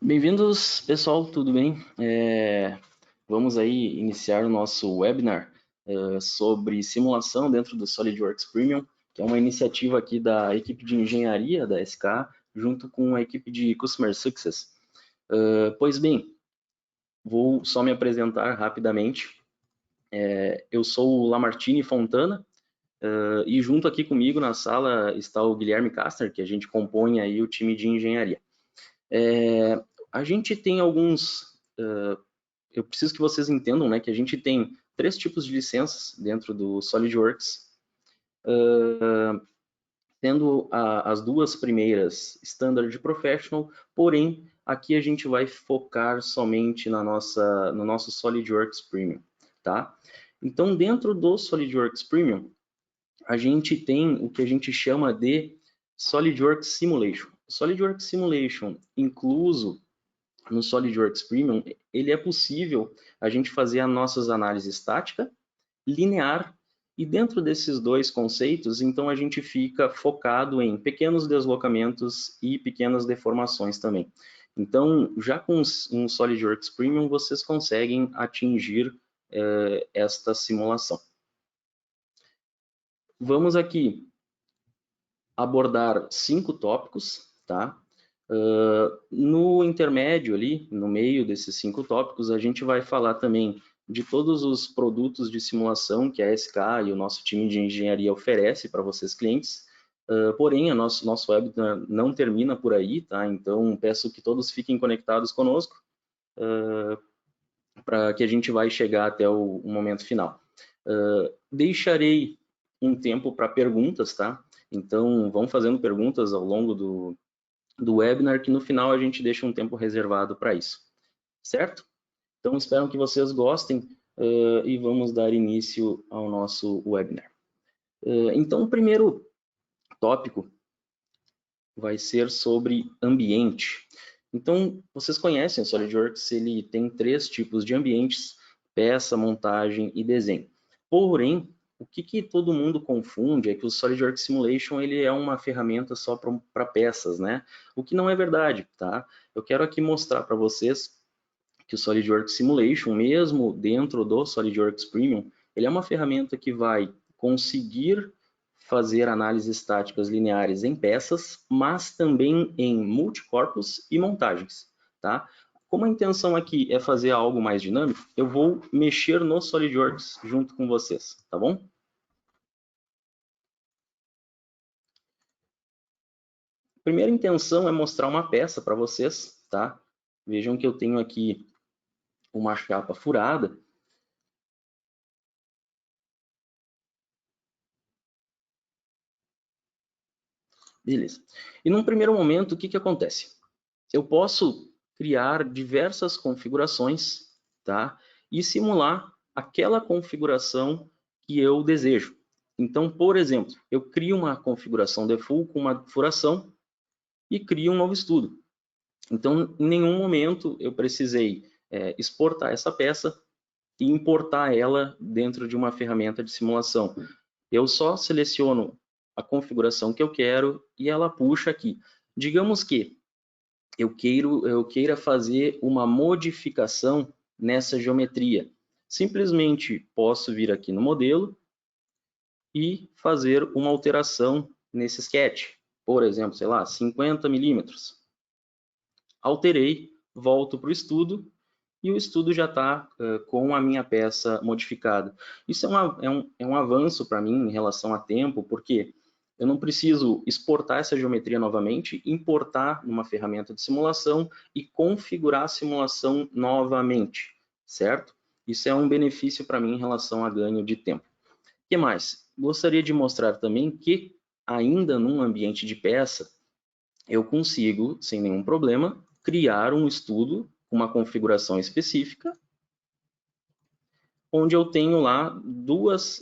Bem-vindos, pessoal, tudo bem? Vamos aí iniciar o nosso webinar sobre simulação dentro do SolidWorks Premium, que é uma iniciativa aqui da equipe de engenharia da SK, junto com a equipe de Customer Success. Pois bem, vou só me apresentar rapidamente. Eu sou o Lamartine Fontana, e junto aqui comigo na sala está o Guilherme Kastner, que a gente compõe aí o time de engenharia. A gente tem alguns... eu preciso que vocês entendam, né, que a gente tem 3 tipos de licenças dentro do SolidWorks, tendo as 2 primeiras Standard e Professional, porém, aqui a gente vai focar somente no nosso SolidWorks Premium, tá? Então, dentro do SolidWorks Premium, a gente tem o que a gente chama de SolidWorks Simulation. SolidWorks Simulation, incluso no SolidWorks Premium, ele é possível a gente fazer as nossas análises estática, linear, e dentro desses 2 conceitos, então a gente fica focado em pequenos deslocamentos e pequenas deformações também. Então, já com um SolidWorks Premium, vocês conseguem atingir esta simulação. Vamos aqui abordar 5 tópicos, tá? No intermédio ali, no meio desses 5 tópicos, a gente vai falar também de todos os produtos de simulação que a SK e o nosso time de engenharia oferece para vocês clientes. Porém, nosso webinar não termina por aí, tá? Então, peço que todos fiquem conectados conosco para que a gente vai chegar até o momento final. Deixarei um tempo para perguntas, tá? Então, vão fazendo perguntas ao longo do webinar, que no final a gente deixa um tempo reservado para isso, certo? Então, espero que vocês gostem e vamos dar início ao nosso webinar. Então, o primeiro tópico vai ser sobre ambiente. Então, vocês conhecem o SolidWorks, ele tem 3 tipos de ambientes: peça, montagem e desenho. Porém, o que todo mundo confunde é que o SolidWorks Simulation ele é uma ferramenta só para peças, né? O que não é verdade, tá? Eu quero aqui mostrar para vocês que o SolidWorks Simulation, mesmo dentro do SolidWorks Premium, ele é uma ferramenta que vai conseguir fazer análises estáticas lineares em peças, mas também em multicorpos e montagens, tá? Como a intenção aqui é fazer algo mais dinâmico, eu vou mexer no SolidWorks junto com vocês, tá bom? A primeira intenção é mostrar uma peça para vocês, tá? Vejam que eu tenho aqui uma chapa furada. Beleza. E num primeiro momento, o que acontece? Eu posso criar diversas configurações, tá? E simular aquela configuração que eu desejo. Então, por exemplo, eu crio uma configuração default com uma furação e crio um novo estudo. Então, em nenhum momento eu precisei exportar essa peça e importar ela dentro de uma ferramenta de simulação. Eu só seleciono a configuração que eu quero e ela puxa aqui. Digamos que eu queira fazer uma modificação nessa geometria. Simplesmente posso vir aqui no modelo e fazer uma alteração nesse sketch. Por exemplo, sei lá, 50 milímetros. Alterei, volto para o estudo e o estudo já está com a minha peça modificada. Isso é um avanço para mim em relação a tempo, porque eu não preciso exportar essa geometria novamente, importar numa ferramenta de simulação e configurar a simulação novamente, certo? Isso é um benefício para mim em relação a ganho de tempo. O que mais? Gostaria de mostrar também que, ainda num ambiente de peça, eu consigo, sem nenhum problema, criar um estudo com uma configuração específica, onde eu tenho lá duas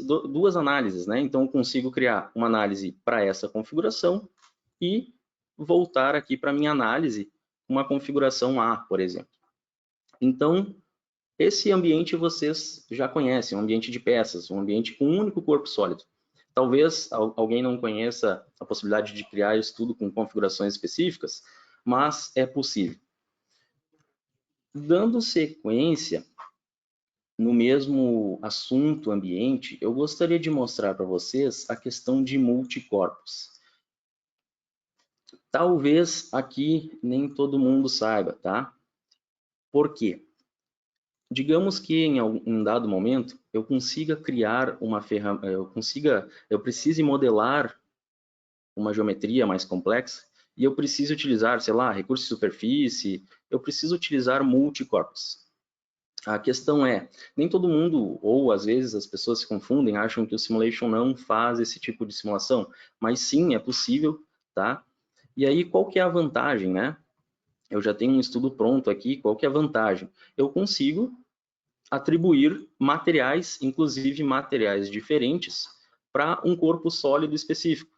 análises, né? Então, eu consigo criar uma análise para essa configuração e voltar aqui para a minha análise, uma configuração A, por exemplo. Então, esse ambiente vocês já conhecem, um ambiente de peças, um ambiente com um único corpo sólido. Talvez alguém não conheça a possibilidade de criar estudo com configurações específicas, mas é possível. Dando sequência no mesmo assunto ambiente, eu gostaria de mostrar para vocês a questão de multicorpos. Talvez aqui nem todo mundo saiba, tá? Por quê? Digamos que em um dado momento eu consiga criar uma ferramenta, eu precise modelar uma geometria mais complexa e eu preciso utilizar, sei lá, recurso de superfície, eu preciso utilizar multicorpos. A questão é, nem todo mundo, ou às vezes as pessoas se confundem, acham que o simulation não faz esse tipo de simulação, mas sim, é possível, tá? E aí, qual que é a vantagem, né? Eu já tenho um estudo pronto aqui, qual que é a vantagem? Eu consigo atribuir materiais, inclusive materiais diferentes, para um corpo sólido específico.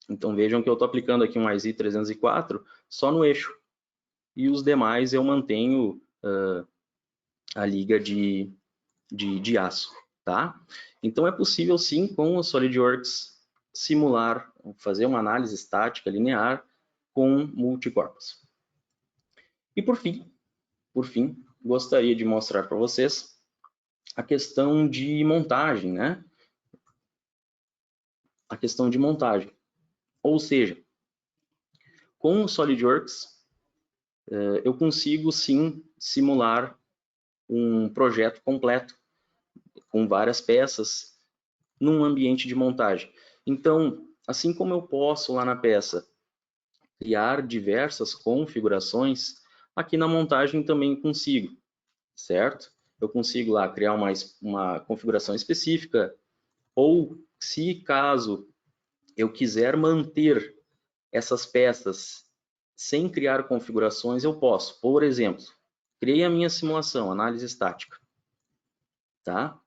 Então vejam que eu estou aplicando aqui um IZ 304 só no eixo, e os demais eu mantenho a liga de aço, tá? Então é possível sim com o SolidWorks simular, fazer uma análise estática linear com multicorpos. E por fim, gostaria de mostrar para vocês a questão de montagem, né? A questão de montagem. Ou seja, com o SolidWorks, eu consigo sim simular um projeto completo, com várias peças, num ambiente de montagem. Então, assim como eu posso lá na peça criar diversas configurações, aqui na montagem também consigo, certo? Eu consigo lá criar uma configuração específica, ou se caso eu quiser manter essas peças sem criar configurações, eu posso. Por exemplo, criei a minha simulação, análise estática, tá?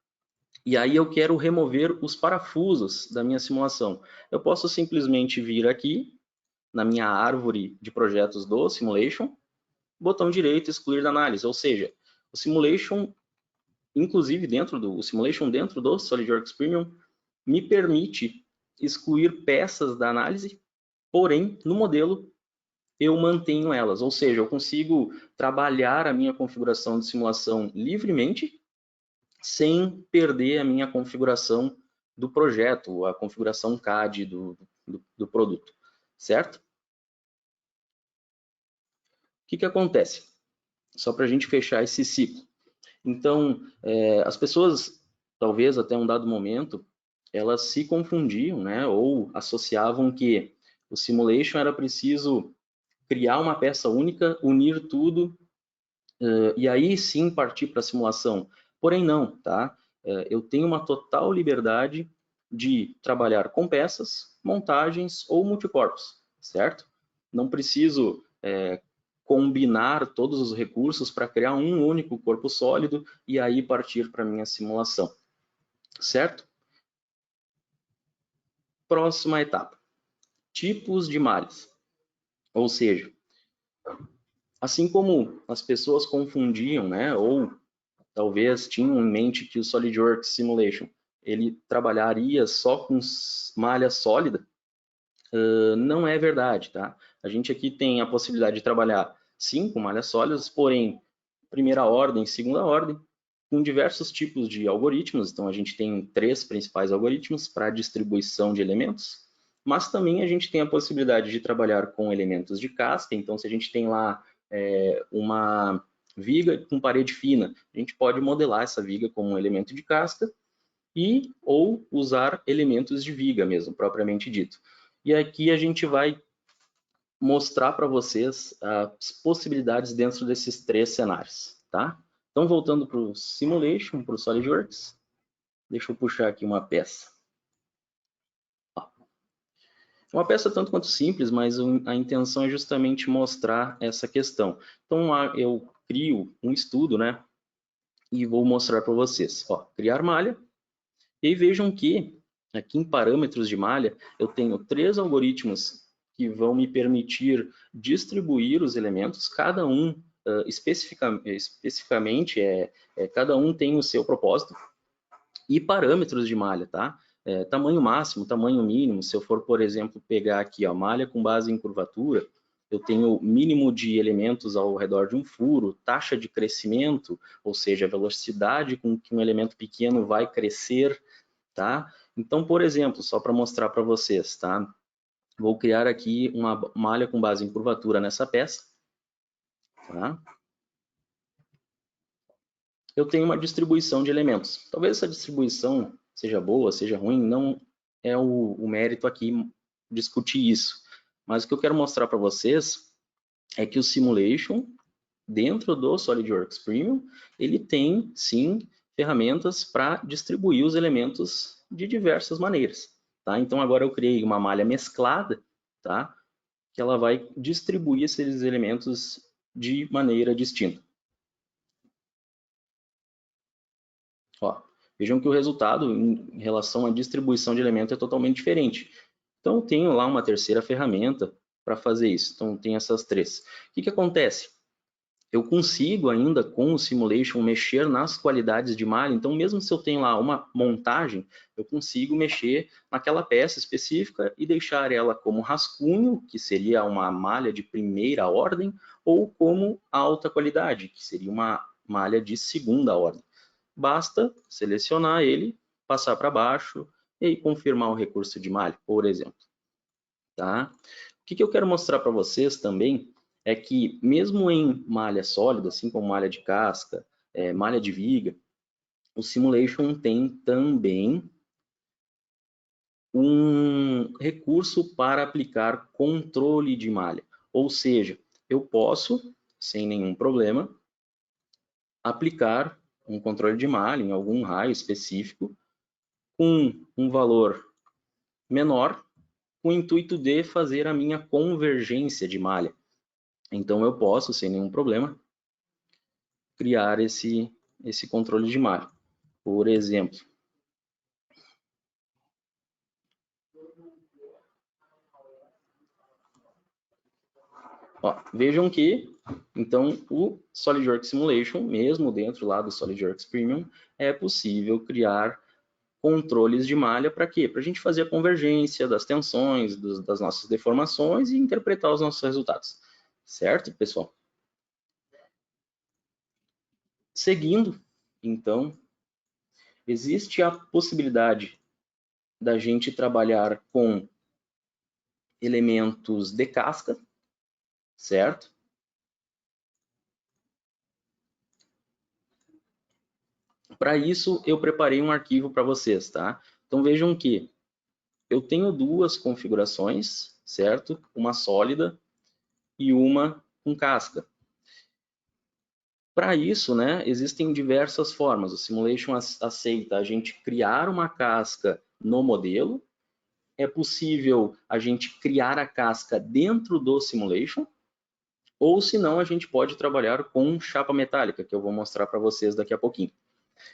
E aí eu quero remover os parafusos da minha simulação. Eu posso simplesmente vir aqui na minha árvore de projetos do Simulation, botão direito, excluir da análise, ou seja, o Simulation, inclusive o Simulation dentro do SolidWorks Premium, me permite excluir peças da análise, porém, no modelo, eu mantenho elas, ou seja, eu consigo trabalhar a minha configuração de simulação livremente, sem perder a minha configuração do projeto, a configuração CAD do produto, certo? O que acontece? Só para a gente fechar esse ciclo. Então, as pessoas, talvez até um dado momento, elas se confundiam, né, ou associavam que o simulation era preciso criar uma peça única, unir tudo, e aí sim partir para a simulação. Porém não, tá? Eu tenho uma total liberdade de trabalhar com peças, montagens ou multicorpos, certo? Não preciso combinar todos os recursos para criar um único corpo sólido e aí partir para a minha simulação, certo? Próxima etapa, tipos de malhas. Ou seja, assim como as pessoas confundiam, né, ou talvez tinham em mente que o SolidWorks Simulation ele trabalharia só com malha sólida, não é verdade, tá? A gente aqui tem a possibilidade de trabalhar sim com malhas sólidas, porém primeira ordem, segunda ordem, com diversos tipos de algoritmos. Então a gente tem 3 principais algoritmos para distribuição de elementos, mas também a gente tem a possibilidade de trabalhar com elementos de casca. Então se a gente tem lá uma viga com parede fina, a gente pode modelar essa viga como um elemento de casca ou usar elementos de viga mesmo, propriamente dito. E aqui a gente vai mostrar para vocês as possibilidades dentro desses 3 cenários, tá? Então, voltando para o Simulation, para o SolidWorks, deixa eu puxar aqui uma peça. Uma peça tanto quanto simples, mas a intenção é justamente mostrar essa questão. Então, eu crio um estudo, né? E vou mostrar para vocês. Ó, criar malha. E aí vejam que aqui em parâmetros de malha, eu tenho 3 algoritmos que vão me permitir distribuir os elementos, cada um especificamente, cada um tem o seu propósito, e parâmetros de malha, tá? tamanho máximo, tamanho mínimo. Se eu for, por exemplo, pegar aqui a malha com base em curvatura, eu tenho mínimo de elementos ao redor de um furo, taxa de crescimento, ou seja, a velocidade com que um elemento pequeno vai crescer, tá? Então, por exemplo, só para mostrar para vocês, tá? Vou criar aqui uma malha com base em curvatura nessa peça, tá? Eu tenho uma distribuição de elementos. Talvez essa distribuição seja boa, seja ruim, não é o mérito aqui discutir isso. Mas o que eu quero mostrar para vocês é que o Simulation, dentro do SolidWorks Premium, ele tem, sim, ferramentas para distribuir os elementos de diversas maneiras. Tá? Então, agora eu criei uma malha mesclada, tá? Que ela vai distribuir esses elementos de maneira distinta. Ó, vejam que o resultado em relação à distribuição de elementos é totalmente diferente. Então, eu tenho lá uma terceira ferramenta para fazer isso. Então, tem essas três. O que acontece? Eu consigo ainda, com o Simulation, mexer nas qualidades de malha. Então, mesmo se eu tenho lá uma montagem, eu consigo mexer naquela peça específica e deixar ela como rascunho, que seria uma malha de primeira ordem, ou como alta qualidade, que seria uma malha de segunda ordem. Basta selecionar ele, passar para baixo e aí confirmar o recurso de malha, por exemplo. Tá? O que eu quero mostrar para vocês também é que mesmo em malha sólida, assim como malha de casca, malha de viga, o Simulation tem também um recurso para aplicar controle de malha. Ou seja, eu posso, sem nenhum problema, aplicar um controle de malha em algum raio específico com um valor menor, com o intuito de fazer a minha convergência de malha. Então, eu posso, sem nenhum problema, criar esse controle de malha. Por exemplo, ó, vejam que, então, o SolidWorks Simulation, mesmo dentro lá do SolidWorks Premium, é possível criar controles de malha para quê? Para a gente fazer a convergência das tensões, das nossas deformações e interpretar os nossos resultados. Certo, pessoal? Seguindo, então, existe a possibilidade da gente trabalhar com elementos de casca, certo? Para isso, eu preparei um arquivo para vocês, tá? Então, vejam que eu tenho duas configurações, certo? Uma sólida e uma com casca. Para isso, né, existem diversas formas. O Simulation aceita a gente criar uma casca no modelo. É possível a gente criar a casca dentro do Simulation. Ou, se não, a gente pode trabalhar com chapa metálica, que eu vou mostrar para vocês daqui a pouquinho.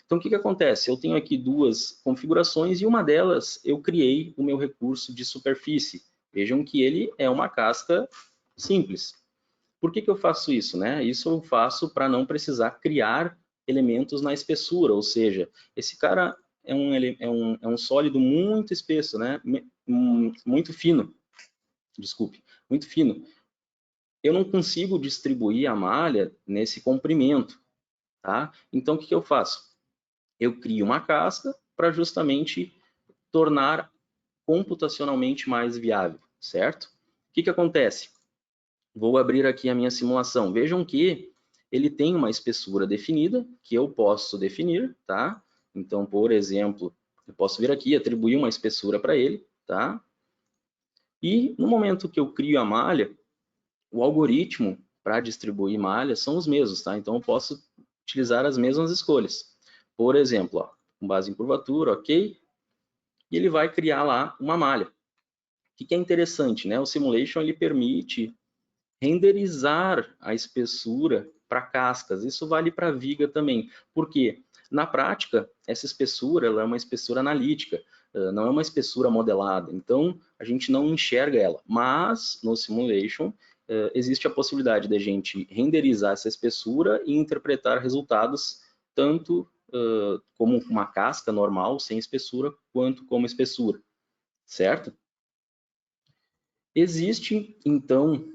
Então, o que acontece? Eu tenho aqui duas configurações e uma delas eu criei o meu recurso de superfície. Vejam que ele é uma casca simples. Por que eu faço isso? Né? Isso eu faço para não precisar criar elementos na espessura, ou seja, esse cara é um sólido muito espesso, né? Muito fino, desculpe, muito fino. Eu não consigo distribuir a malha nesse comprimento, tá? Então, o que eu faço? Eu crio uma casca para justamente tornar computacionalmente mais viável, certo? O que acontece? Vou abrir aqui a minha simulação. Vejam que ele tem uma espessura definida, que eu posso definir, tá? Então, por exemplo, eu posso vir aqui e atribuir uma espessura para ele, tá? E no momento que eu crio a malha, o algoritmo para distribuir malhas são os mesmos, tá? Então, eu posso utilizar as mesmas escolhas. Por exemplo, ó, com base em curvatura, ok? E ele vai criar lá uma malha. O que é interessante, né? O Simulation ele permite renderizar a espessura para cascas. Isso vale para viga também. Por quê? Na prática, essa espessura ela é uma espessura analítica, não é uma espessura modelada. Então, a gente não enxerga ela. Mas, no Simulation, existe a possibilidade de a gente renderizar essa espessura e interpretar resultados tanto como uma casca normal, sem espessura, quanto como espessura, certo? Existe, então,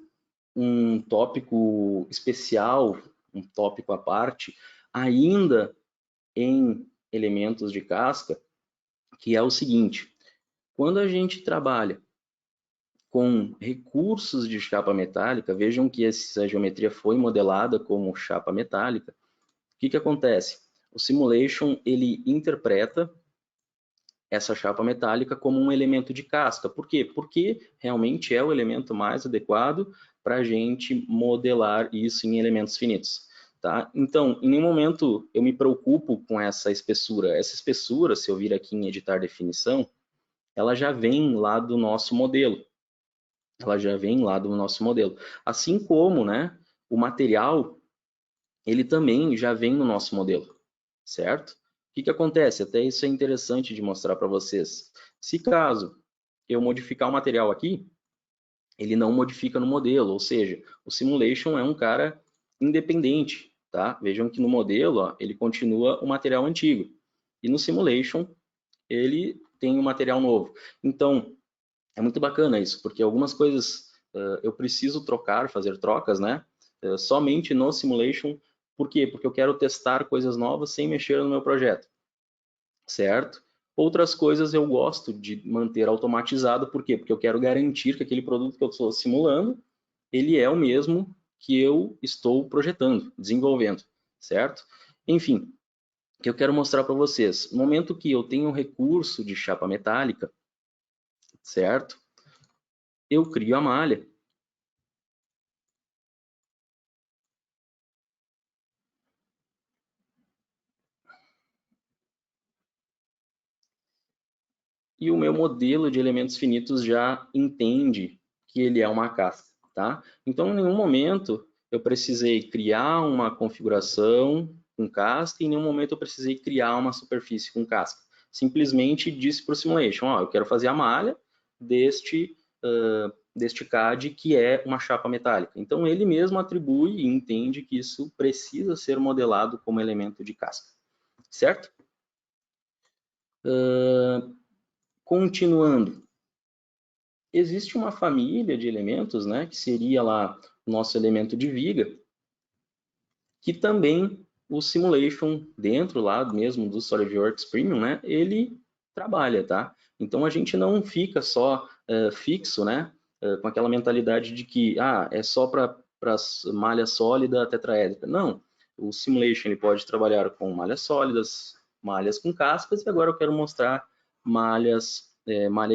um tópico especial, um tópico à parte, ainda em elementos de casca, que é o seguinte: quando a gente trabalha com recursos de chapa metálica, vejam que essa geometria foi modelada como chapa metálica. O que acontece? O simulation ele interpreta essa chapa metálica como um elemento de casca. Por quê? Porque realmente é o elemento mais adequado para a gente modelar isso em elementos finitos. Tá? Então, em nenhum momento eu me preocupo com essa espessura. Essa espessura, se eu vir aqui em editar definição, ela já vem lá do nosso modelo. Ela já vem lá do nosso modelo. Assim como, né, o material, ele também já vem no nosso modelo, certo? O que acontece? Até isso é interessante de mostrar para vocês. Se caso eu modificar o material aqui, ele não modifica no modelo, ou seja, o simulation é um cara independente, tá? Vejam que no modelo, ó, ele continua o material antigo, e no simulation ele tem um material novo. Então, é muito bacana isso, porque algumas coisas eu preciso trocar, fazer trocas, né? Somente no simulation. Por quê? Porque eu quero testar coisas novas sem mexer no meu projeto, certo? Outras coisas eu gosto de manter automatizado, por quê? Porque eu quero garantir que aquele produto que eu estou simulando, ele é o mesmo que eu estou projetando, desenvolvendo, certo? Enfim, o que eu quero mostrar para vocês, no momento que eu tenho um recurso de chapa metálica, certo? Eu crio a malha. E o meu modelo de elementos finitos já entende que ele é uma casca, tá? Então, em nenhum momento eu precisei criar uma configuração com casca, e em nenhum momento eu precisei criar uma superfície com casca. Simplesmente disse para o simulation, ó, eu quero fazer a malha deste CAD que é uma chapa metálica. Então, ele mesmo atribui e entende que isso precisa ser modelado como elemento de casca, certo? Continuando, existe uma família de elementos, né, que seria lá o nosso elemento de viga, que também o simulation dentro lá mesmo do SolidWorks Premium, né, ele trabalha, tá? Então a gente não fica só fixo, né, com aquela mentalidade de que é só para malha sólida tetraédrica. Não, o simulation ele pode trabalhar com malhas sólidas, malhas com cascas, e agora eu quero mostrar malha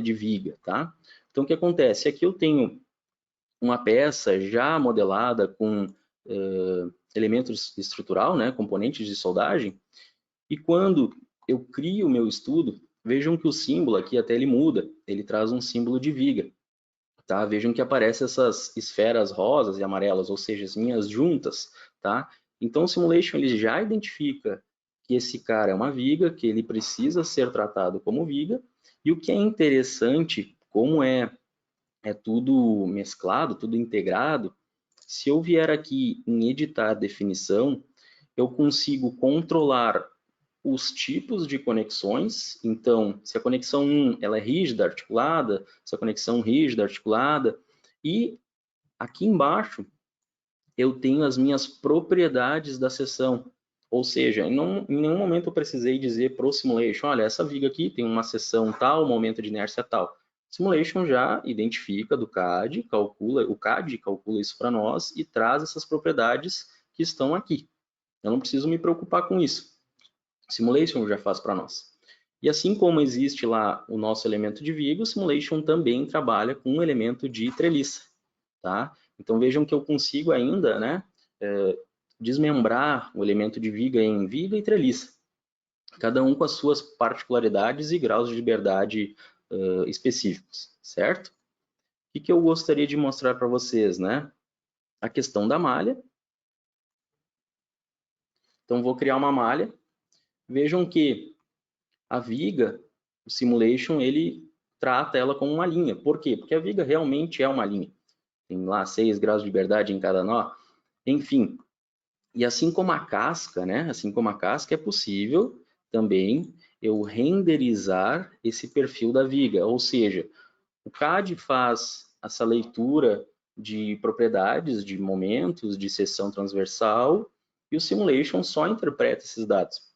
de viga, tá? Então o que acontece? Aqui eu tenho uma peça já modelada com elementos estrutural, né, componentes de soldagem, e quando eu crio o meu estudo, vejam que o símbolo aqui até ele muda, ele traz um símbolo de viga, tá? Vejam que aparecem essas esferas rosas e amarelas, ou seja, as minhas juntas, tá? Então o simulation ele já identifica que esse cara é uma viga, que ele precisa ser tratado como viga, e o que é interessante, como é tudo mesclado, tudo integrado, se eu vier aqui em editar definição, eu consigo controlar os tipos de conexões. Então, se a conexão 1 ela é rígida, articulada, se a conexão rígida, articulada, e aqui embaixo eu tenho as minhas propriedades da seção. Ou seja, em nenhum momento eu precisei dizer para o simulation, olha, essa viga aqui tem uma seção tal, momento de inércia tal. O simulation já identifica do CAD, o CAD calcula isso para nós e traz essas propriedades que estão aqui. Eu não preciso me preocupar com isso. O simulation já faz para nós. E assim como existe lá o nosso elemento de viga, o simulation também trabalha com um elemento de treliça, tá? Então vejam que eu consigo ainda, né, desmembrar o elemento de viga em viga e treliça, cada um com as suas particularidades e graus de liberdade específicos, certo? O que eu gostaria de mostrar para vocês, né? A questão da malha. Então vou criar uma malha. Vejam que a viga, o simulation, ele trata ela como uma linha. Por quê? Porque a viga realmente é uma linha. Tem lá 6 graus de liberdade em cada nó. Enfim, E assim como a casca, né? Assim como a casca, é possível também eu renderizar esse perfil da viga, ou seja, o CAD faz essa leitura de propriedades, de momentos, de seção transversal, e o Simulation só interpreta esses dados.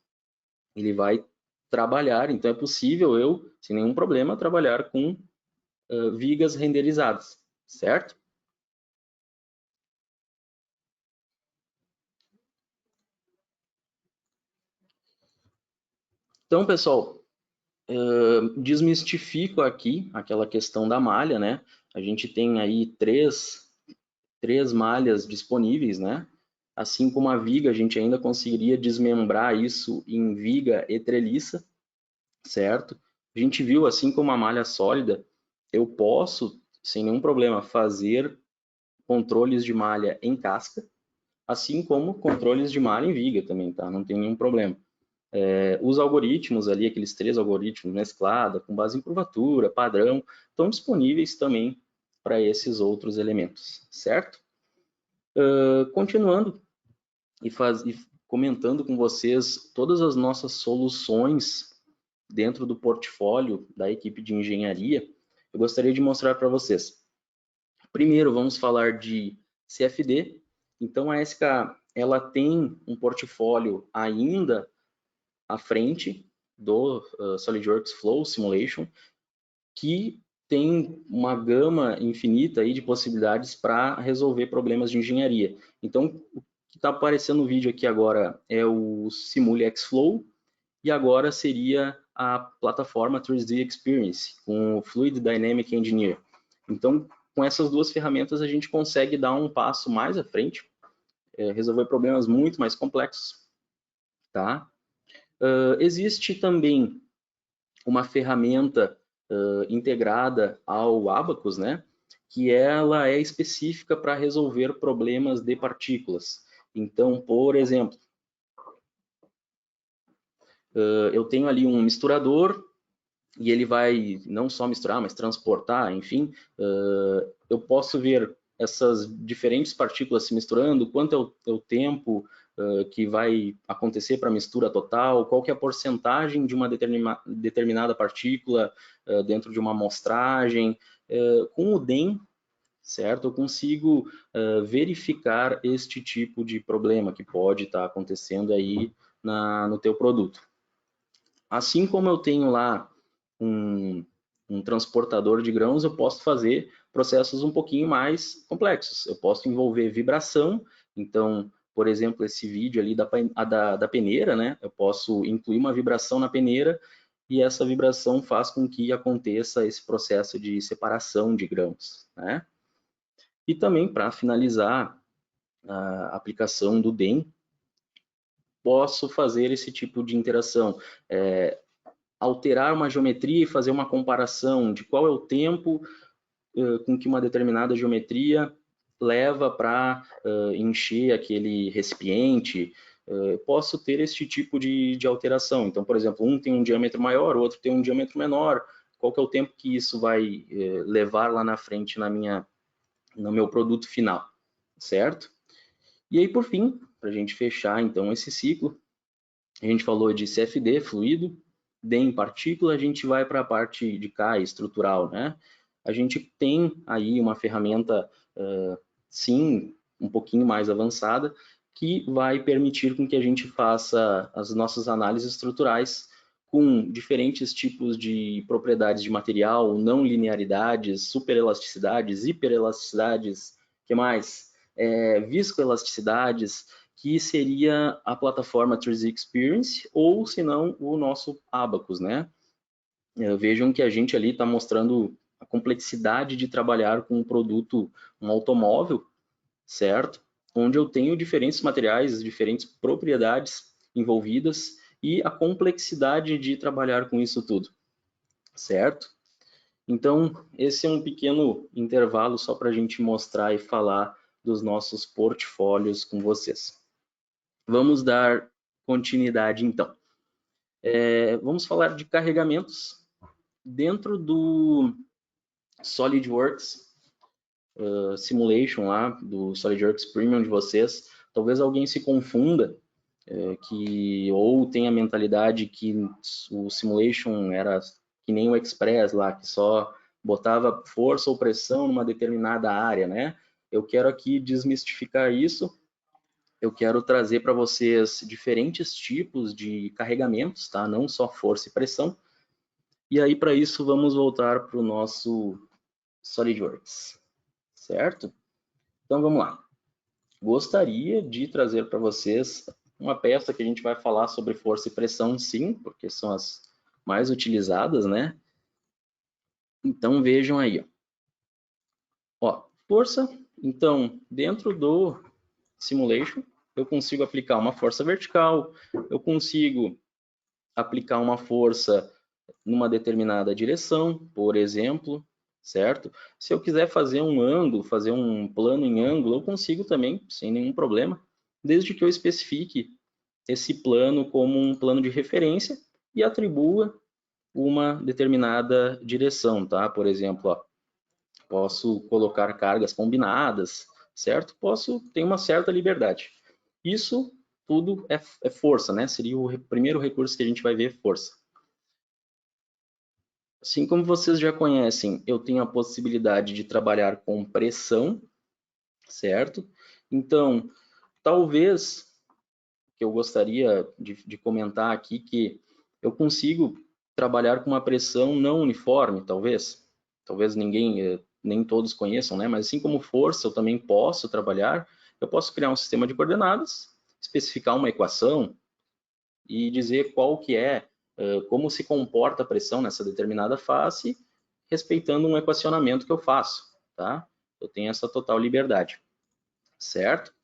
Ele vai trabalhar, então é possível eu, sem nenhum problema, trabalhar com vigas renderizadas, certo? Então, pessoal, desmistifico aqui aquela questão da malha, né? A gente tem aí três malhas disponíveis, né? Assim como a viga, a gente ainda conseguiria desmembrar isso em viga e treliça, certo? A gente viu, assim como a malha sólida, eu posso, sem nenhum problema, fazer controles de malha em casca, assim como controles de malha em viga também, tá? Não tem nenhum problema. Os algoritmos ali, aqueles 3 algoritmos, mesclada, com base em curvatura, padrão, estão disponíveis também para esses outros elementos, certo? Continuando e comentando com vocês todas as nossas soluções dentro do portfólio da equipe de engenharia, eu gostaria de mostrar para vocês. Primeiro, vamos falar de CFD. Então, a SK, ela tem um portfólio ainda à frente do SolidWorks Flow Simulation, que tem uma gama infinita aí de possibilidades para resolver problemas de engenharia. Então, o que está aparecendo no vídeo aqui agora é o Simule X-Flow, e agora seria a plataforma 3D Experience, com o Fluid Dynamic Engineer. Então, com essas duas ferramentas, a gente consegue dar um passo mais à frente, resolver problemas muito mais complexos, tá? Existe também uma ferramenta integrada ao Abacus, né? Que ela é específica para resolver problemas de partículas. Então, por exemplo, eu tenho ali um misturador e ele vai não só misturar, mas transportar, enfim, eu posso ver essas diferentes partículas se misturando, quanto é o tempo que vai acontecer para a mistura total, qual que é a porcentagem de uma determinada partícula dentro de uma amostragem. Com o DEM, certo? Eu consigo verificar este tipo de problema que pode estar acontecendo aí no teu produto. Assim como eu tenho lá um transportador de grãos, eu posso fazer processos um pouquinho mais complexos. Eu posso envolver vibração, então, por exemplo, esse vídeo ali da peneira, né? Eu posso incluir uma vibração na peneira e essa vibração faz com que aconteça esse processo de separação de grãos, né? E também, para finalizar a aplicação do DEM, posso fazer esse tipo de interação. Alterar uma geometria e fazer uma comparação de qual é o tempo com que uma determinada geometria leva para encher aquele recipiente. Posso ter este tipo de alteração. Então, por exemplo, um tem um diâmetro maior, o outro tem um diâmetro menor. Qual que é o tempo que isso vai levar lá na frente no meu produto final, certo? E aí, por fim, para a gente fechar então esse ciclo, a gente falou de CFD, fluido, DEM, partícula, a gente vai para a parte de CAE, estrutural, né? A gente tem aí uma ferramenta, sim, um pouquinho mais avançada, que vai permitir com que a gente faça as nossas análises estruturais com diferentes tipos de propriedades de material, não linearidades, superelasticidades, hiperelasticidades, que mais? Viscoelasticidades, que seria a plataforma 3D Experience, ou se não, o nosso Abacus, né? Vejam que a gente ali está mostrando a complexidade de trabalhar com um produto, um automóvel, certo? Onde eu tenho diferentes materiais, diferentes propriedades envolvidas e a complexidade de trabalhar com isso tudo, certo? Então, esse é um pequeno intervalo só para a gente mostrar e falar dos nossos portfólios com vocês. Vamos dar continuidade, então. Vamos falar de carregamentos. Dentro do SolidWorks Simulation lá, do SolidWorks Premium de vocês, Talvez alguém se confunda, ou tenha a mentalidade que o simulation era que nem o Express lá, que só botava força ou pressão numa determinada área, né? Eu quero aqui desmistificar isso. Eu quero trazer para vocês diferentes tipos de carregamentos, tá? Não só força e pressão. E aí, para isso, vamos voltar para o nosso SolidWorks, certo? Então, vamos lá. Gostaria de trazer para vocês uma peça que a gente vai falar sobre força e pressão, sim, porque são as mais utilizadas, né? Então, vejam aí, ó, força. Então, dentro do simulation, eu consigo aplicar uma força vertical, eu consigo aplicar uma força numa determinada direção, por exemplo, certo? Se eu quiser fazer um ângulo, fazer um plano em ângulo, eu consigo também, sem nenhum problema, desde que eu especifique esse plano como um plano de referência e atribua uma determinada direção, tá? Por exemplo, ó, posso colocar cargas combinadas, certo? Ter uma certa liberdade. Isso tudo é força, né? Seria o primeiro recurso que a gente vai ver, força. Assim como vocês já conhecem, eu tenho a possibilidade de trabalhar com pressão, certo? Então, talvez que eu gostaria de comentar aqui que eu consigo trabalhar com uma pressão não uniforme, talvez ninguém, nem todos conheçam, né? Mas assim como força, eu também posso trabalhar, eu posso criar um sistema de coordenadas, especificar uma equação e dizer qual que é, como se comporta a pressão nessa determinada face, respeitando um equacionamento que eu faço, tá? Eu tenho essa total liberdade, certo?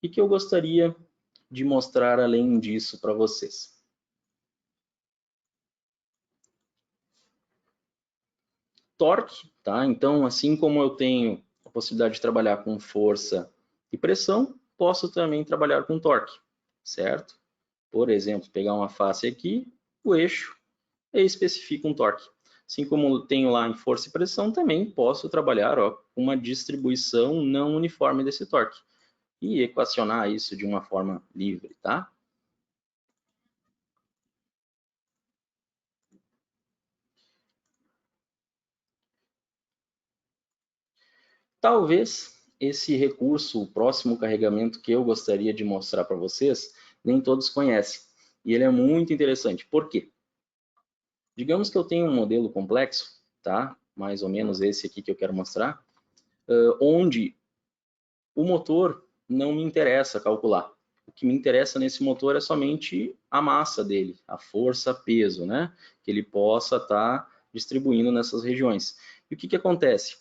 O que eu gostaria de mostrar além disso para vocês? Torque, tá? Então, assim como eu tenho a possibilidade de trabalhar com força e pressão, posso também trabalhar com torque, certo? Por exemplo, pegar uma face aqui, o eixo, e especifica um torque. Assim como tenho lá em força e pressão, também posso trabalhar com uma distribuição não uniforme desse torque e equacionar isso de uma forma livre, tá? Talvez esse recurso, o próximo carregamento que eu gostaria de mostrar para vocês, nem todos conhecem. E ele é muito interessante. Por quê? Digamos que eu tenho um modelo complexo, tá? Mais ou menos esse aqui que eu quero mostrar, onde o motor não me interessa calcular. O que me interessa nesse motor é somente a massa dele, a força, peso, né? Que ele possa estar distribuindo nessas regiões. E o que acontece?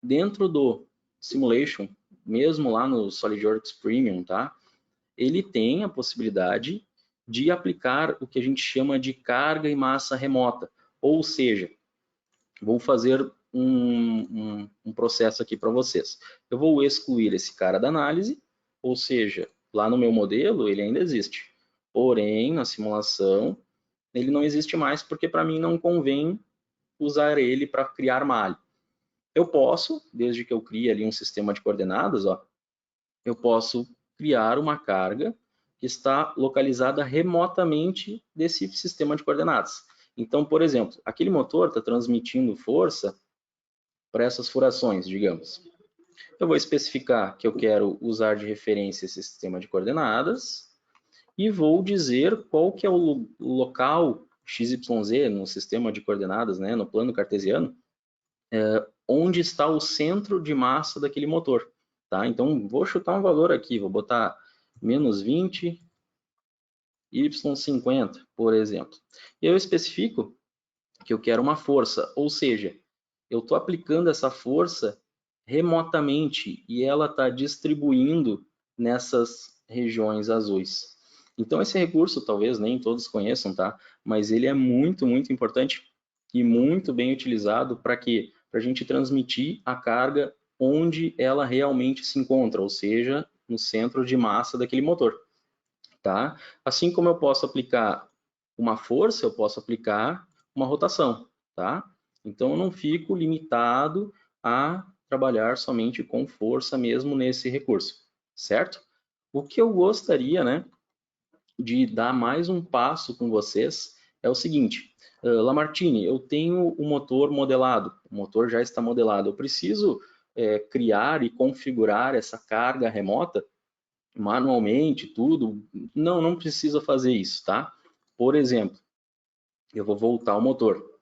Dentro do simulation, mesmo lá no SolidWorks Premium, tá? Ele tem a possibilidade de aplicar o que a gente chama de carga e massa remota. Ou seja, vou fazer um processo aqui para vocês. Eu vou excluir esse cara da análise, ou seja, lá no meu modelo ele ainda existe. Porém, na simulação, ele não existe mais porque para mim não convém usar ele para criar malha. Eu posso, desde que eu crie ali um sistema de coordenadas, ó, eu posso criar uma carga que está localizada remotamente desse sistema de coordenadas. Então, por exemplo, aquele motor está transmitindo força para essas furações, digamos. Eu vou especificar que eu quero usar de referência esse sistema de coordenadas e vou dizer qual que é o local XYZ no sistema de coordenadas, né, no plano cartesiano, onde está o centro de massa daquele motor. Tá? Então, vou chutar um valor aqui, vou botar menos 20, y50, por exemplo. E eu especifico que eu quero uma força, ou seja, eu estou aplicando essa força remotamente e ela está distribuindo nessas regiões azuis. Então esse recurso talvez nem todos conheçam, tá? Mas ele é muito, muito importante e muito bem utilizado para que para a gente transmitir a carga onde ela realmente se encontra, ou seja, no centro de massa daquele motor, tá? Assim como eu posso aplicar uma força, eu posso aplicar uma rotação, tá? Então eu não fico limitado a trabalhar somente com força mesmo nesse recurso, certo? O que eu gostaria, né, de dar mais um passo com vocês é o seguinte: Lamartine, eu tenho o motor modelado, o motor já está modelado, eu preciso criar e configurar essa carga remota manualmente, tudo? Não, não precisa fazer isso, tá? Por exemplo, eu vou voltar ao motor.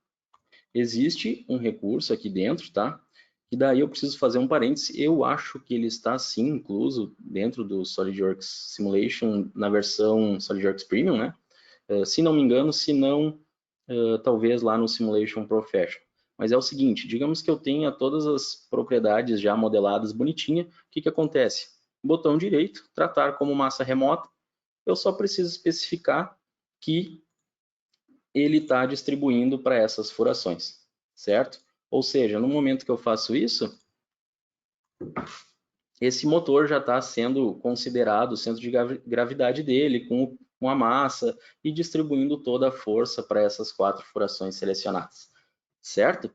Existe um recurso aqui dentro, tá? E daí eu preciso fazer um parêntese. Eu acho que ele está sim incluso dentro do SolidWorks Simulation na versão SolidWorks Premium, né? Se não me engano, se não, talvez lá no Simulation Professional. Mas é o seguinte, digamos que eu tenha todas as propriedades já modeladas bonitinha, o que que acontece? Botão direito, tratar como massa remota, eu só preciso especificar que ele está distribuindo para essas furações, certo? Ou seja, no momento que eu faço isso, esse motor já está sendo considerado o centro de gravidade dele, com a massa, e distribuindo toda a força para essas 4 furações selecionadas, certo?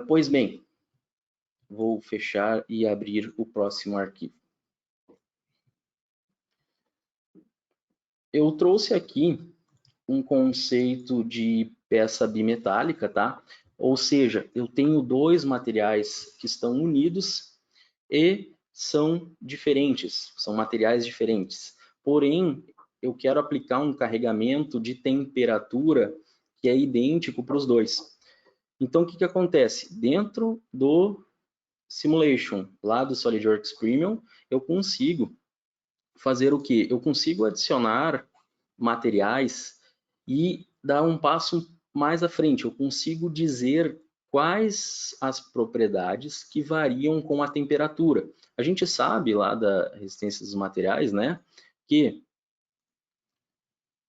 Pois bem, vou fechar e abrir o próximo arquivo. Eu trouxe aqui um conceito de peça bimetálica, tá? Ou seja, eu tenho 2 materiais que estão unidos e são diferentes, são materiais diferentes. Porém, eu quero aplicar um carregamento de temperatura que é idêntico para os dois. Então, o que que acontece? Dentro do Simulation, lá do SolidWorks Premium, eu consigo fazer o quê? Eu consigo adicionar materiais e dar um passo mais à frente. Eu consigo dizer quais as propriedades que variam com a temperatura. A gente sabe lá da resistência dos materiais, né, que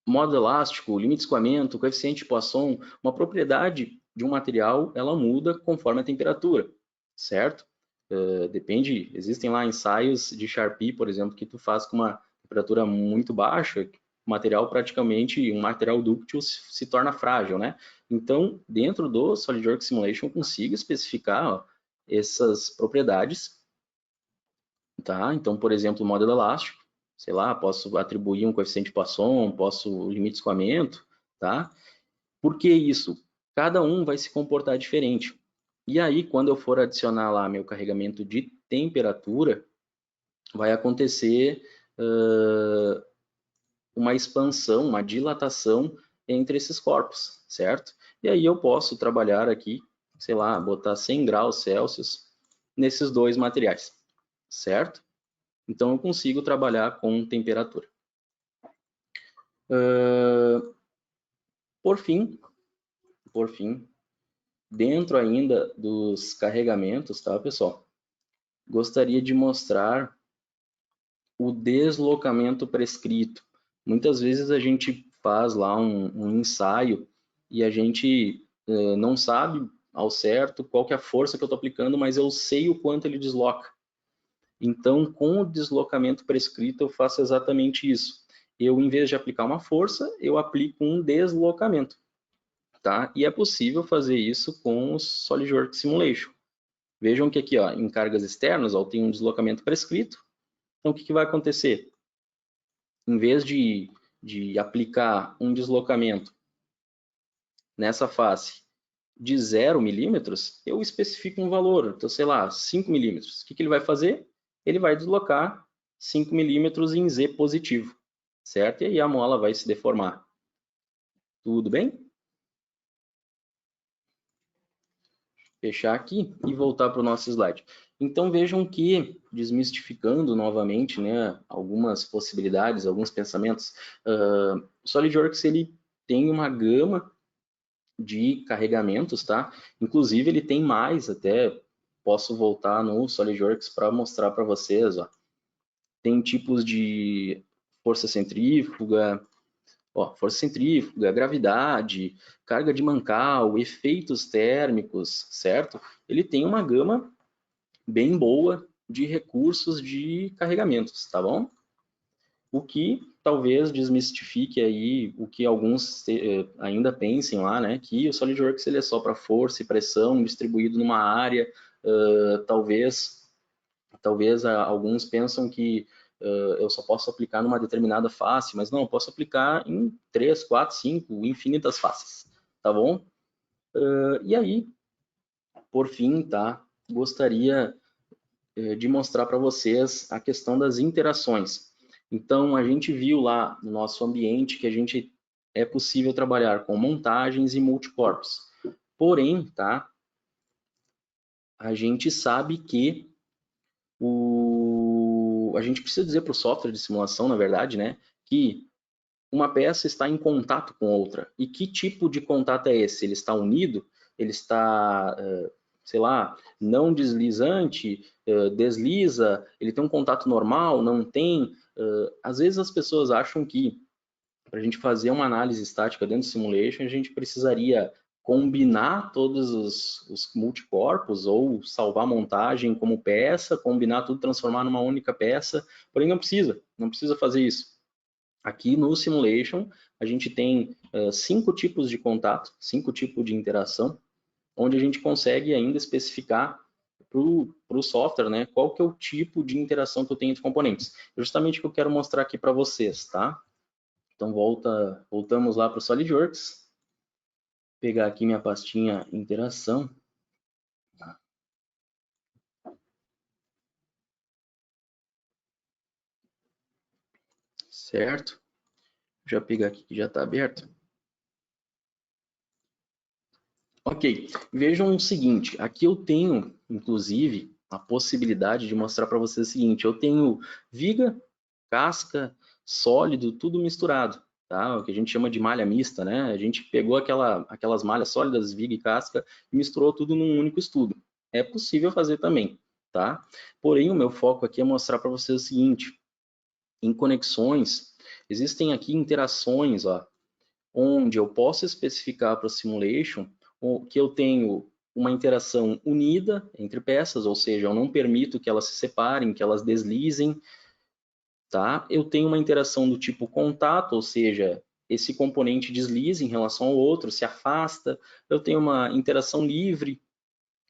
modo elástico, limite de escoamento, coeficiente de Poisson, uma propriedade de um material, ela muda conforme a temperatura, certo? Depende, existem lá ensaios de Charpy, por exemplo, que tu faz com uma temperatura muito baixa, o material praticamente, um material dúctil se torna frágil, né? Então, dentro do SolidWorks Simulation, eu consigo especificar, ó, essas propriedades, tá? Então, por exemplo, o módulo elástico, sei lá, posso atribuir um coeficiente de Poisson, posso limite de escoamento, tá? Por que isso? Cada um vai se comportar diferente. E aí, quando eu for adicionar lá meu carregamento de temperatura, vai acontecer uma expansão, uma dilatação entre esses corpos, certo? E aí eu posso trabalhar aqui, sei lá, botar 100 graus Celsius nesses 2 materiais, certo? Então eu consigo trabalhar com temperatura. Por fim, dentro ainda dos carregamentos, tá, pessoal? Gostaria de mostrar o deslocamento prescrito. Muitas vezes a gente faz lá um ensaio e a gente não sabe ao certo qual que é a força que eu estou aplicando, mas eu sei o quanto ele desloca. Então, com o deslocamento prescrito, eu faço exatamente isso. Eu, em vez de aplicar uma força, eu aplico um deslocamento. Tá? E é possível fazer isso com o SolidWorks Simulation. Vejam que aqui, ó, em cargas externas, ó, tem um deslocamento prescrito. Então, o que vai acontecer? Em vez de aplicar um deslocamento nessa face de 0 milímetros, eu especifico um valor, então, sei lá, 5 milímetros. O que ele vai fazer? Ele vai deslocar 5 milímetros em Z positivo, certo? E aí a mola vai se deformar. Tudo bem? Fechar aqui e voltar para o nosso slide. Então vejam que, desmistificando novamente, né, algumas possibilidades, alguns pensamentos, o SolidWorks ele tem uma gama de carregamentos, tá? Inclusive ele tem mais, até posso voltar no SolidWorks para mostrar para vocês, ó. Tem tipos de força centrífuga, ó, força centrífuga, gravidade, carga de Mancao, efeitos térmicos, certo? Ele tem uma gama bem boa de recursos de carregamentos, tá bom? O que talvez desmistifique aí o que alguns ainda pensem lá, né? Que o SolidWorks ele é só para força e pressão distribuído numa área, talvez Talvez alguns pensam que eu só posso aplicar numa determinada face, mas não, eu posso aplicar em 3, 4, 5, infinitas faces, tá bom? E aí, por fim, tá? Gostaria de mostrar para vocês a questão das interações. Então, a gente viu lá no nosso ambiente que é possível trabalhar com montagens e multicorpos. Porém, tá? A gente sabe que a gente precisa dizer para o software de simulação, na verdade, né, que uma peça está em contato com outra. E que tipo de contato é esse? Ele está unido? Ele está, sei lá, não deslizante? Desliza? Ele tem um contato normal? Não tem? Às vezes as pessoas acham que para a gente fazer uma análise estática dentro do simulation, a gente precisaria combinar todos os multicorpos ou salvar a montagem como peça, combinar tudo, transformar numa única peça, porém não precisa fazer isso. Aqui no simulation, a gente tem 5 tipos de contato, 5 tipos de interação, onde a gente consegue ainda especificar para o software, né, qual que é o tipo de interação que eu tenho entre componentes. Justamente o que eu quero mostrar aqui para vocês, tá? Então voltamos lá para o SolidWorks, pegar aqui minha pastinha interação. Certo? Já pegar aqui que já está aberto. Ok, vejam o seguinte, aqui eu tenho, inclusive, a possibilidade de mostrar para vocês o seguinte, eu tenho viga, casca, sólido, tudo misturado, tá? O que a gente chama de malha mista, né? A gente pegou aquelas malhas sólidas, viga e casca, e misturou tudo num único estudo. É possível fazer também, tá? Porém, o meu foco aqui é mostrar para vocês o seguinte, em conexões, existem aqui interações, ó, onde eu posso especificar para o simulation que eu tenho uma interação unida entre peças, ou seja, eu não permito que elas se separem, que elas deslizem, tá? Eu tenho uma interação do tipo contato, ou seja, esse componente desliza em relação ao outro, se afasta. Eu tenho uma interação livre,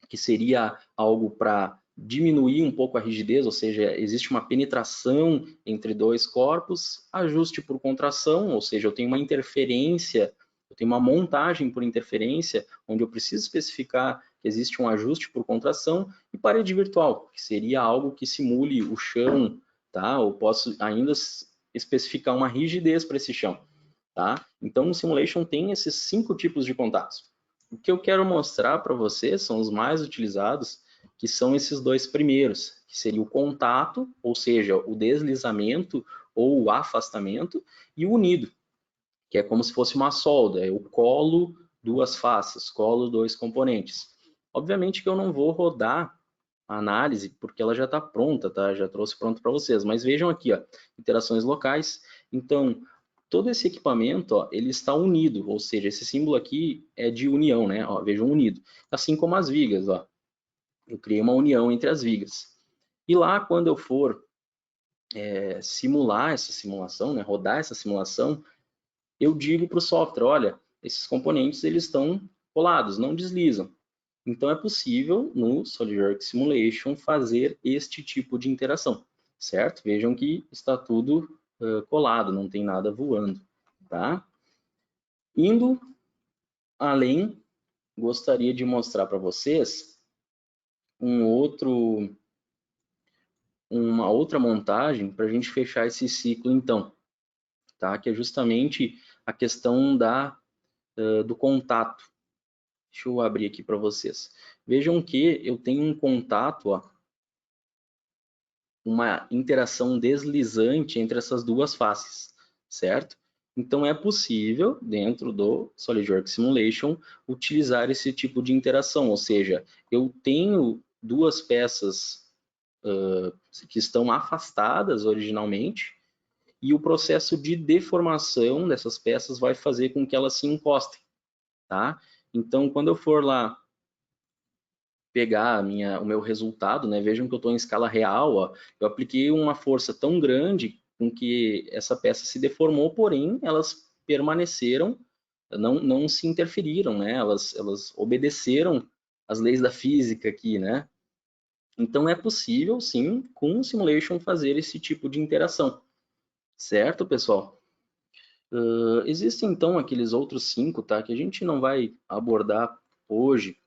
que seria algo para diminuir um pouco a rigidez, ou seja, existe uma penetração entre dois corpos, ajuste por contração, ou seja, eu tenho uma interferência, eu tenho uma montagem por interferência, onde eu preciso especificar que existe um ajuste por contração, e parede virtual, que seria algo que simule o chão, tá? Eu posso ainda especificar uma rigidez para esse chão, tá? Então, o simulation tem esses 5 tipos de contatos. O que eu quero mostrar para vocês são os mais utilizados, que são esses 2 primeiros, que seria o contato, ou seja, o deslizamento ou o afastamento, e o unido, que é como se fosse uma solda, é o colo, 2 faces, colo, 2 componentes. Obviamente que eu não vou rodar a análise, porque ela já está pronta, tá? Já trouxe pronto para vocês, mas vejam aqui, ó, interações locais. Então, todo esse equipamento, ó, ele está unido, ou seja, esse símbolo aqui é de união, né? Ó, vejam, unido. Assim como as vigas, ó. Eu criei uma união entre as vigas. E lá, quando eu for simular essa simulação, né, rodar essa simulação, eu digo para o software, olha, esses componentes eles estão colados, não deslizam. Então é possível no SolidWorks Simulation fazer este tipo de interação, certo? Vejam que está tudo colado, não tem nada voando, tá? Indo além, gostaria de mostrar para vocês uma outra montagem para a gente fechar esse ciclo então, tá? Que é justamente a questão do contato. Deixa eu abrir aqui para vocês. Vejam que eu tenho um contato, ó, uma interação deslizante entre essas duas faces, certo? Então é possível, dentro do SolidWorks Simulation, utilizar esse tipo de interação, ou seja, eu tenho duas peças que estão afastadas originalmente, e o processo de deformação dessas peças vai fazer com que elas se encostem, tá? Então, quando eu for lá pegar o meu resultado, né? Vejam que eu estou em escala real, ó. Eu apliquei uma força tão grande com que essa peça se deformou, porém elas permaneceram, não se interferiram, né? Elas obedeceram as leis da física aqui, né? Então, é possível, sim, com o Simulation fazer esse tipo de interação. Certo, pessoal? Existem, então, aqueles outros 5, tá? Que a gente não vai abordar hoje,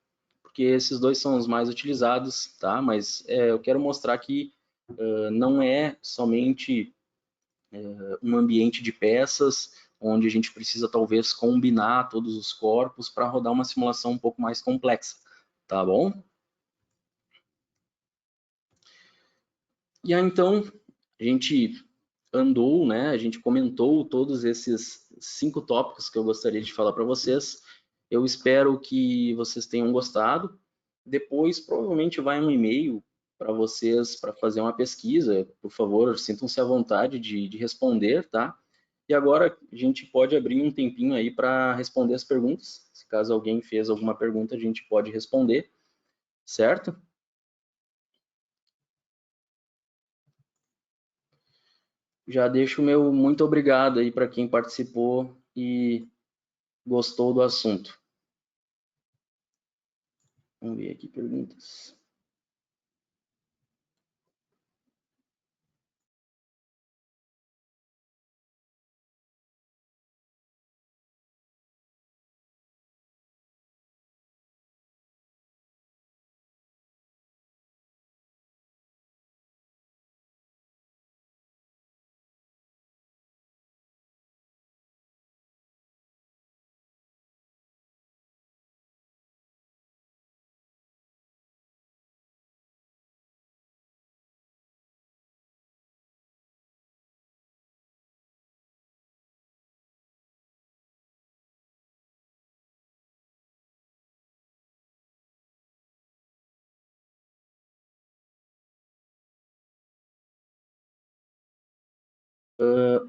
porque esses dois são os mais utilizados, tá? Mas eu quero mostrar que não é somente um ambiente de peças, onde a gente precisa talvez combinar todos os corpos para rodar uma simulação um pouco mais complexa, tá bom? E aí, então, a gente andou, né? A gente comentou todos esses 5 tópicos que eu gostaria de falar para vocês. Eu espero que vocês tenham gostado. Depois, provavelmente, vai um e-mail para vocês para fazer uma pesquisa. Por favor, sintam-se à vontade de responder, tá? E agora a gente pode abrir um tempinho aí para responder as perguntas. Se caso alguém fez alguma pergunta, a gente pode responder, certo? Já deixo o meu muito obrigado aí para quem participou e gostou do assunto. Vamos ver aqui perguntas.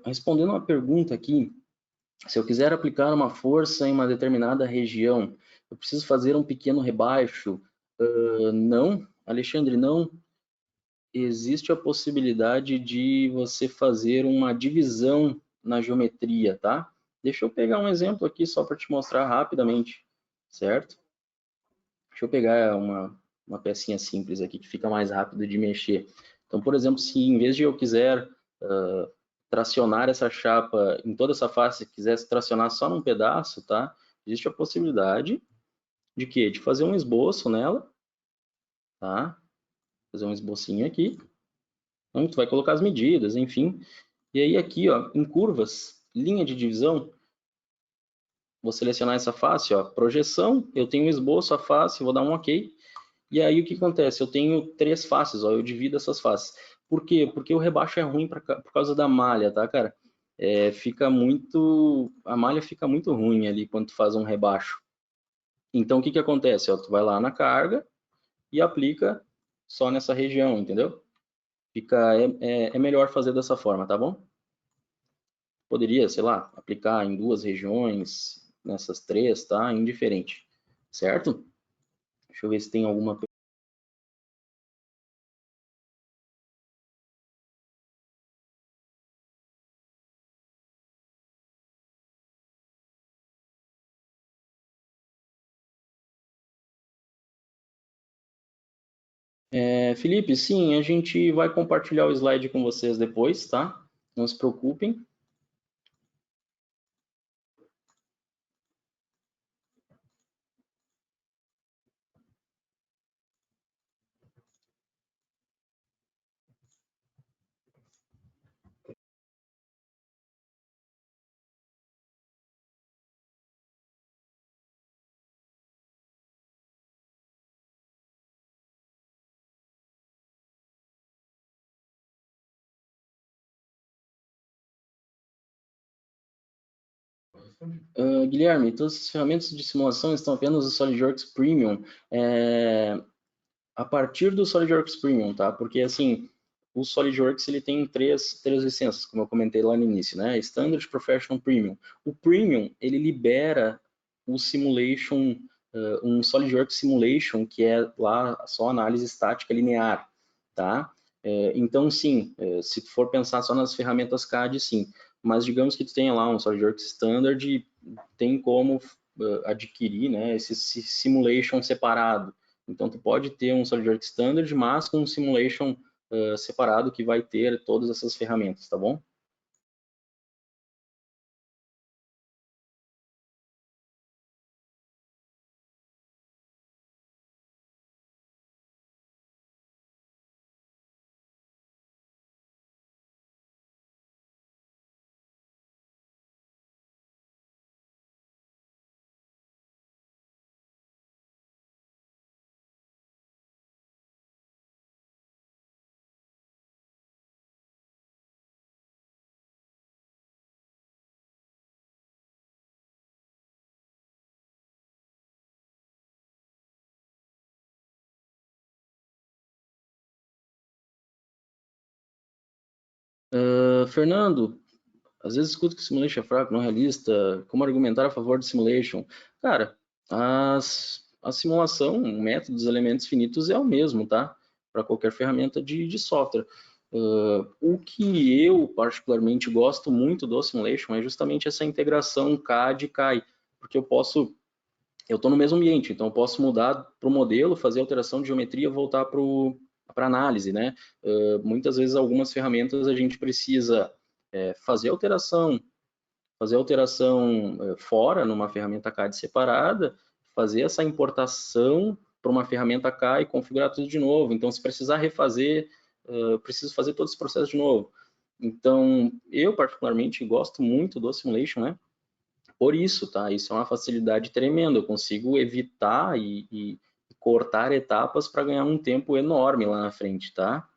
Respondendo uma pergunta aqui, se eu quiser aplicar uma força em uma determinada região, eu preciso fazer um pequeno rebaixo? Não, Alexandre, não. Existe a possibilidade de você fazer uma divisão na geometria, tá? Deixa eu pegar um exemplo aqui só para te mostrar rapidamente, certo? Deixa eu pegar uma pecinha simples aqui que fica mais rápido de mexer. Então, por exemplo, se em vez de eu quiser tracionar essa chapa em toda essa face, quisesse tracionar só num pedaço, tá? Existe a possibilidade de quê? De fazer um esboço nela, tá? Fazer um esbocinho aqui. Então, tu vai colocar as medidas, enfim. E aí aqui, ó, em curvas, linha de divisão, vou selecionar essa face, ó, projeção, eu tenho um esboço, a face, vou dar um OK. E aí o que acontece? Eu tenho 3 faces, ó, eu divido essas faces. Por quê? Porque o rebaixo é ruim por causa da malha, tá, cara? A malha fica muito ruim ali quando tu faz um rebaixo. Então o que acontece? Ó, tu vai lá na carga e aplica só nessa região, entendeu? É melhor fazer dessa forma, tá bom? Poderia, sei lá, aplicar em 2 regiões, nessas 3, tá? Indiferente, certo? Deixa eu ver se tem alguma. Felipe, sim, a gente vai compartilhar o slide com vocês depois, tá? Não se preocupem. Guilherme, todas as ferramentas de simulação estão apenas no SolidWorks Premium. A partir do SolidWorks Premium, tá? Porque, assim, o SolidWorks ele tem três licenças, como eu comentei lá no início, né? Standard, Professional, Premium. O Premium, ele libera o Simulation, um SolidWorks Simulation, que é lá só análise estática linear, tá? Então, sim, se tu for pensar só nas ferramentas CAD, sim. Mas digamos que tu tenha lá um SolidWorks Standard, tem como adquirir, né, esse Simulation separado. Então, tu pode ter um SolidWorks Standard, mas com um Simulation separado que vai ter todas essas ferramentas, tá bom? Fernando, às vezes escuto que o simulation é fraco, não realista, como argumentar a favor do simulation? Cara, a simulação, o método dos elementos finitos é o mesmo, tá? Para qualquer ferramenta de software. O que eu particularmente gosto muito do simulation é justamente essa integração CAD e CAI, porque eu estou no mesmo ambiente, então eu posso mudar para o modelo, fazer alteração de geometria, voltar para análise, né? Muitas vezes algumas ferramentas a gente precisa fazer alteração fora, numa ferramenta CAD separada, fazer essa importação para uma ferramenta CAD e configurar tudo de novo. Então, se precisar refazer, preciso fazer todo esse processo de novo. Então, eu particularmente gosto muito do Simulation, né? Por isso, tá? Isso é uma facilidade tremenda. Eu consigo evitar e cortar etapas para ganhar um tempo enorme lá na frente, tá?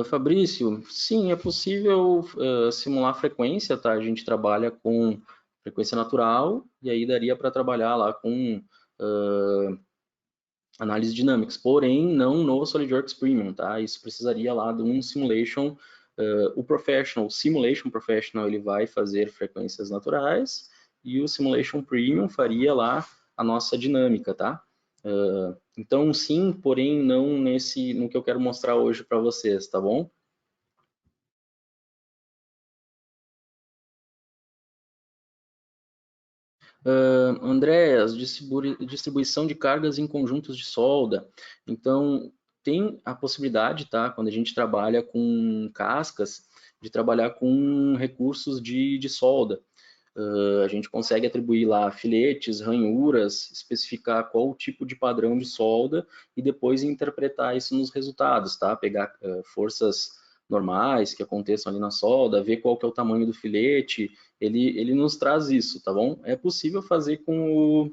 Fabrício, sim, é possível simular frequência, tá? A gente trabalha com frequência natural e aí daria para trabalhar lá com análise dinâmicas, porém não no SolidWorks Premium, tá? Isso precisaria lá de um simulation. O Professional, o Simulation Professional, ele vai fazer frequências naturais e o Simulation Premium faria lá a nossa dinâmica, tá? Então sim, porém não no que eu quero mostrar hoje para vocês, tá bom? Andréas, distribuição de cargas em conjuntos de solda. Então, tem a possibilidade, tá, quando a gente trabalha com cascas, de trabalhar com recursos de solda. A gente consegue atribuir lá filetes, ranhuras, especificar qual o tipo de padrão de solda e depois interpretar isso nos resultados, tá? Pegar forças normais que aconteçam ali na solda, ver qual que é o tamanho do filete, ele nos traz isso, tá bom? É possível fazer com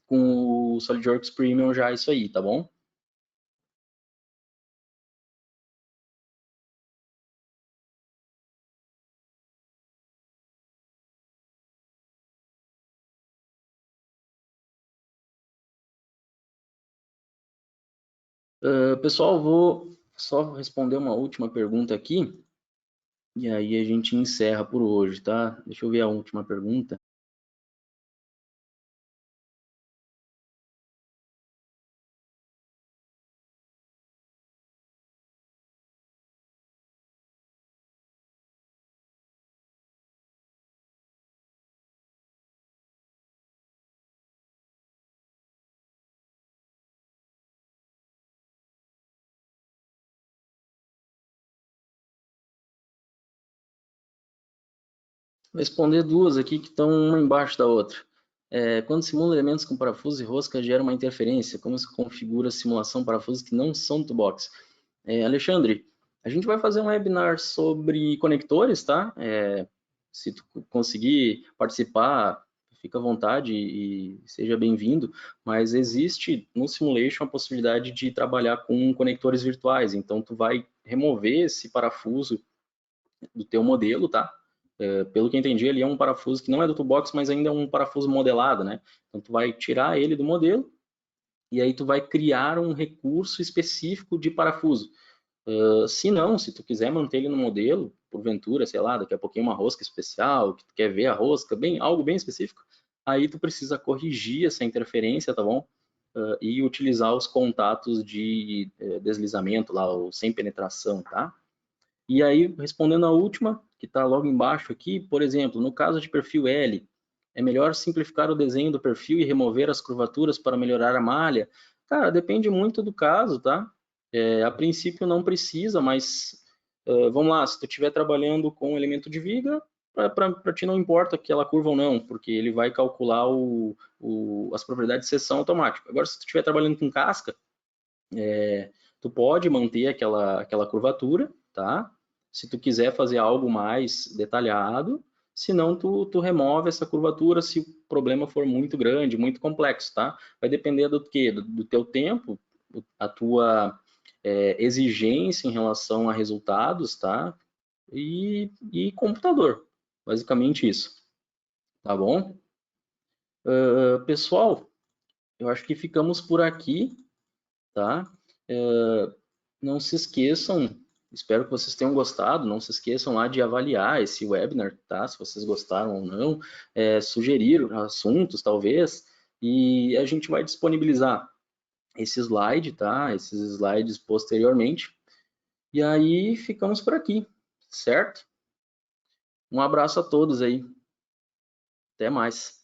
o SolidWorks Premium já isso aí, tá bom? Pessoal, vou só responder uma última pergunta aqui e aí a gente encerra por hoje, tá? Deixa eu ver a última pergunta. Vou responder duas aqui que estão uma embaixo da outra. Quando simula elementos com parafusos e rosca, gera uma interferência. Como se configura a simulação parafusos que não são toolbox? Alexandre, a gente vai fazer um webinar sobre conectores, tá? Se tu conseguir participar, fica à vontade e seja bem-vindo. Mas existe no Simulation a possibilidade de trabalhar com conectores virtuais. Então, tu vai remover esse parafuso do teu modelo, tá? Pelo que eu entendi, ele é um parafuso que não é do toolbox, mas ainda é um parafuso modelado, né? Então, tu vai tirar ele do modelo e aí tu vai criar um recurso específico de parafuso. Se não, se tu quiser manter ele no modelo, porventura, sei lá, daqui a pouquinho uma rosca especial, que tu quer ver a rosca, algo bem específico, aí tu precisa corrigir essa interferência, tá bom? E utilizar os contatos de deslizamento lá, ou sem penetração, tá? E aí, respondendo a última, que está logo embaixo aqui, por exemplo, no caso de perfil L, é melhor simplificar o desenho do perfil e remover as curvaturas para melhorar a malha? Cara, depende muito do caso, tá? A princípio não precisa, mas vamos lá, se tu estiver trabalhando com elemento de viga, para ti não importa aquela curva ou não, porque ele vai calcular as propriedades de seção automática. Agora, se tu estiver trabalhando com casca, tu pode manter aquela curvatura, tá? Se tu quiser fazer algo mais detalhado, senão tu remove essa curvatura se o problema for muito grande, muito complexo, tá? Vai depender do quê? Do teu tempo, a tua exigência em relação a resultados, tá? E computador, basicamente isso, tá bom? Pessoal, eu acho que ficamos por aqui, tá? Não se esqueçam, espero que vocês tenham gostado, não se esqueçam lá de avaliar esse webinar, tá? Se vocês gostaram ou não, sugerir assuntos, talvez, e a gente vai disponibilizar esse slide, tá? Esses slides posteriormente, e aí ficamos por aqui, certo? Um abraço a todos aí, até mais.